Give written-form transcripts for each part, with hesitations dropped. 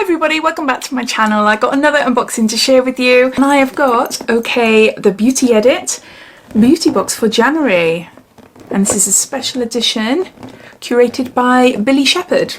everybody, welcome back to my channel. I got another unboxing to share with you, and I have got, okay, the Beauty Edit beauty box for January, and this is a special edition curated by Billie Shepherd.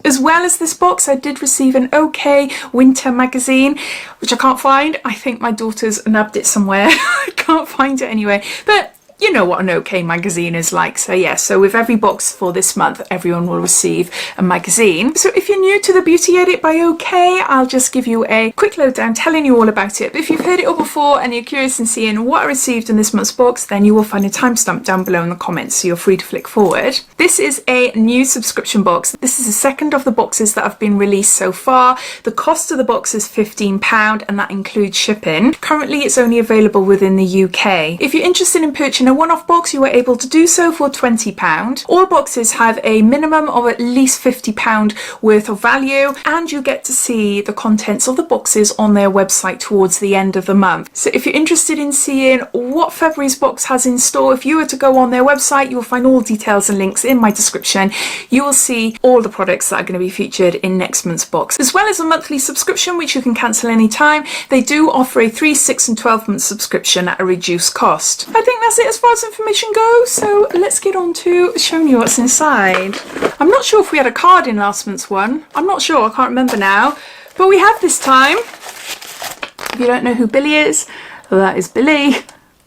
As well as this box, I did receive an OK winter magazine, which I can't find. I think my daughter's nabbed it somewhere. I can't find it anyway, but you know what an OK magazine is like. So yeah, so with every box for this month, everyone will receive a magazine. So if you're new to the Beauty Edit by OK, I'll just give you a quick lowdown telling you all about it. But if you've heard it all before and you're curious in seeing what I received in this month's box, then you will find a timestamp down below in the comments, so you're free to flick forward. This is a new subscription box. This is the second of the boxes that have been released so far. The cost of the box is £15 and that includes shipping. Currently it's only available within the UK. If you're interested in purchasing a one-off box, you are able to do so for £20. All boxes have a minimum of at least £50 worth of value, and you get to see the contents of the boxes on their website towards the end of the month. So if you're interested in seeing what February's box has in store, if you were to go on their website, you will find all details and links in my description. You will see all the products that are going to be featured in next month's box, as well as a monthly subscription which you can cancel anytime. They do offer a 3, 6 and 12 month subscription at a reduced cost. I think that's it as far as information goes, so let's get on to showing you what's inside. I'm not sure if we had a card in last month's one. I'm not sure, I can't remember now, but we have this time. If you don't know who Billie is, that is Billie.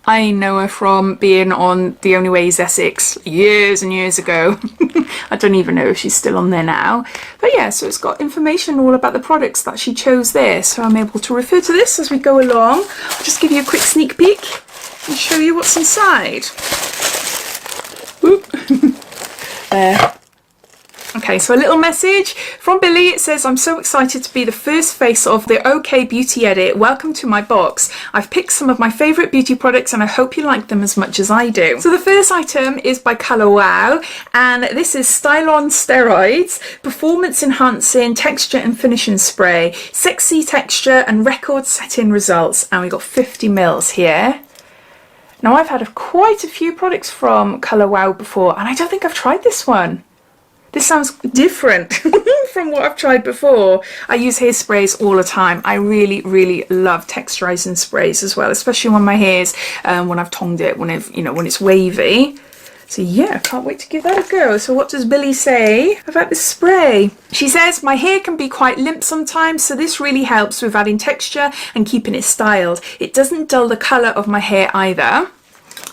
I know her from being on The Only Way is Essex years and years ago. I don't even know if she's still on there now. But yeah, so it's got information all about the products that she chose there, so I'm able to refer to this as we go along. I'll just give you a quick sneak peek and show you what's inside. Whoop. There. Okay, so a little message from Billie. It says, I'm so excited to be the first face of the OK Beauty Edit. Welcome to my box. I've picked some of my favourite beauty products and I hope you like them as much as I do. So the first item is by Colour Wow, and this is Style on Steroids, Performance Enhancing Texture and Finishing Spray, Sexy Texture and Record Setting Results. And we got 50 mils here. Now I've had quite a few products from Colour Wow before, and I don't think I've tried this one. This sounds different from what I've tried before. I use hairsprays all the time. I really love texturizing sprays as well, especially on my hairs when I've tongued it, when it's wavy. So yeah, I can't wait to give that a go. So what does Billie say about this spray? She says, my hair can be quite limp sometimes, so this really helps with adding texture and keeping it styled. It doesn't dull the colour of my hair either.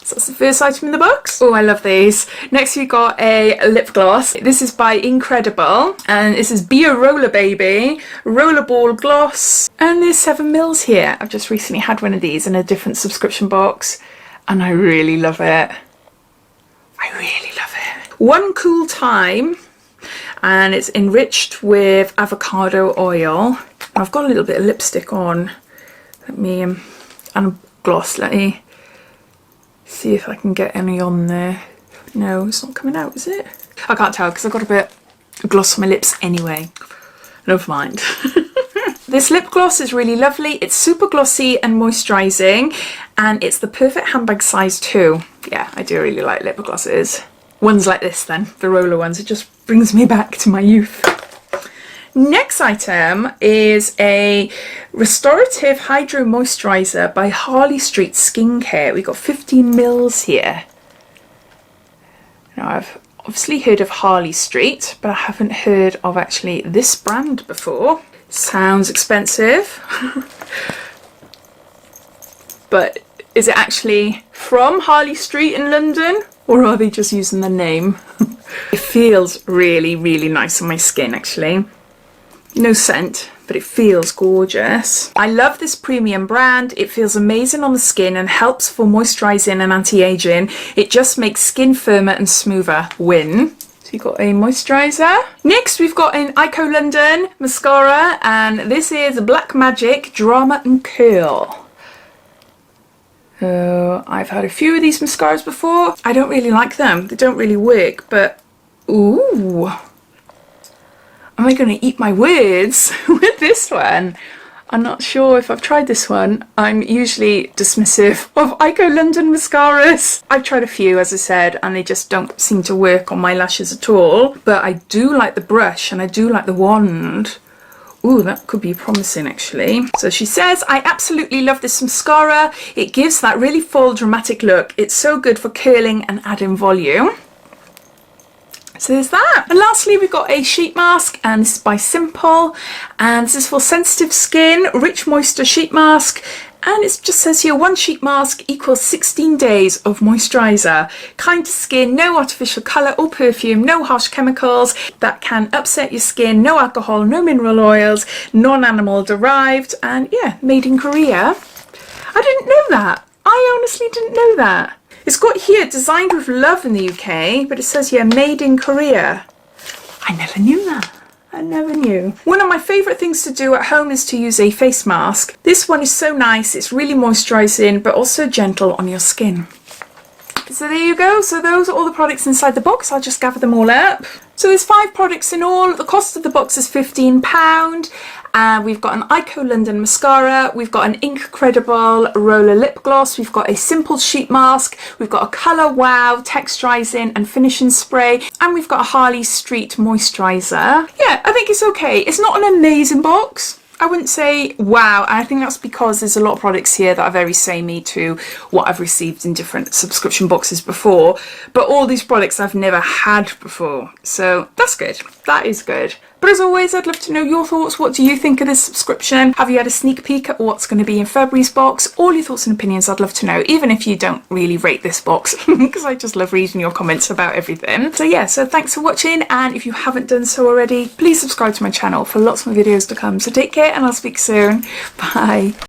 So that's the first item in the box. Oh, I love these. Next we got a lip gloss. This is by Incredible, and this is Be a Roller Baby Rollerball Gloss, and there's 7 mils here. I've just recently had one of these in a different subscription box, and I really love it. I really love it. One Cool Time, and it's enriched with avocado oil. I've got a little bit of lipstick on. Let me and a gloss. Let me see if I can get any on there. No, it's not coming out, is it? I can't tell because I've got a bit of gloss on my lips anyway. Never mind. This lip gloss is really lovely. It's super glossy and moisturising, and it's the perfect handbag size too. Yeah, I do really like lip glosses. Ones like this then, the roller ones. It just brings me back to my youth. Next item is a Restorative Hydro Moisturizer by Harley Street Skincare. We've got 15 mils here. Now I've obviously heard of Harley Street, but I haven't heard of actually this brand before. Sounds expensive. But is it actually from Harley Street in London, or are they just using the name? It feels really nice on my skin actually. No scent, but it feels gorgeous. I love this premium brand. It feels amazing on the skin and helps for moisturising and anti-aging. It just makes skin firmer and smoother. Win. So you've got a moisturiser. Next we've got an Ico London Mascara, and this is Black Magic Drama and Curl. I've had a few of these mascaras before. I don't really like them. They don't really work, but ooh. Am I going to eat my words with this one? I'm not sure if I've tried this one. I'm usually dismissive of Ico London mascaras. I've tried a few, as I said, and they just don't seem to work on my lashes at all. But I do like the brush and I do like the wand. Ooh, that could be promising actually. So she says, I absolutely love this mascara. It gives that really full dramatic look. It's so good for curling and adding volume. So there's that. And lastly, we've got a sheet mask, and this is by Simple, and this is for sensitive skin, rich moisture sheet mask. And it just says here, one sheet mask equals 16 days of moisturizer. Kind to skin, no artificial colour or perfume, no harsh chemicals that can upset your skin, no alcohol, no mineral oils, non-animal derived, and yeah, made in Korea. I didn't know that. I honestly didn't know that. It's got here, designed with love in the UK, but it says here, made in Korea. I never knew that. I never knew. One of my favourite things to do at home is to use a face mask. This one is so nice, it's really moisturising, but also gentle on your skin. So there you go. So those are all the products inside the box. I'll just gather them all up. So there's 5 products in all. The cost of the box is £15. We've got an Ico London Mascara, we've got an Incredible Roller Lip Gloss, we've got a Simple Sheet Mask, we've got a Colour Wow Texturizing and Finishing Spray, and we've got a Harley Street Moisturizer. Yeah, I think it's okay. It's not an amazing box. I wouldn't say wow. I think that's because there's a lot of products here that are very samey to what I've received in different subscription boxes before. But all these products I've never had before. So that's good. That is good. But as always, I'd love to know your thoughts. What do you think of this subscription? Have you had a sneak peek at what's going to be in February's box? All your thoughts and opinions, I'd love to know, even if you don't really rate this box, because I just love reading your comments about everything. So yeah, so thanks for watching, and if you haven't done so already, please subscribe to my channel for lots more videos to come. So take care, and I'll speak soon. Bye.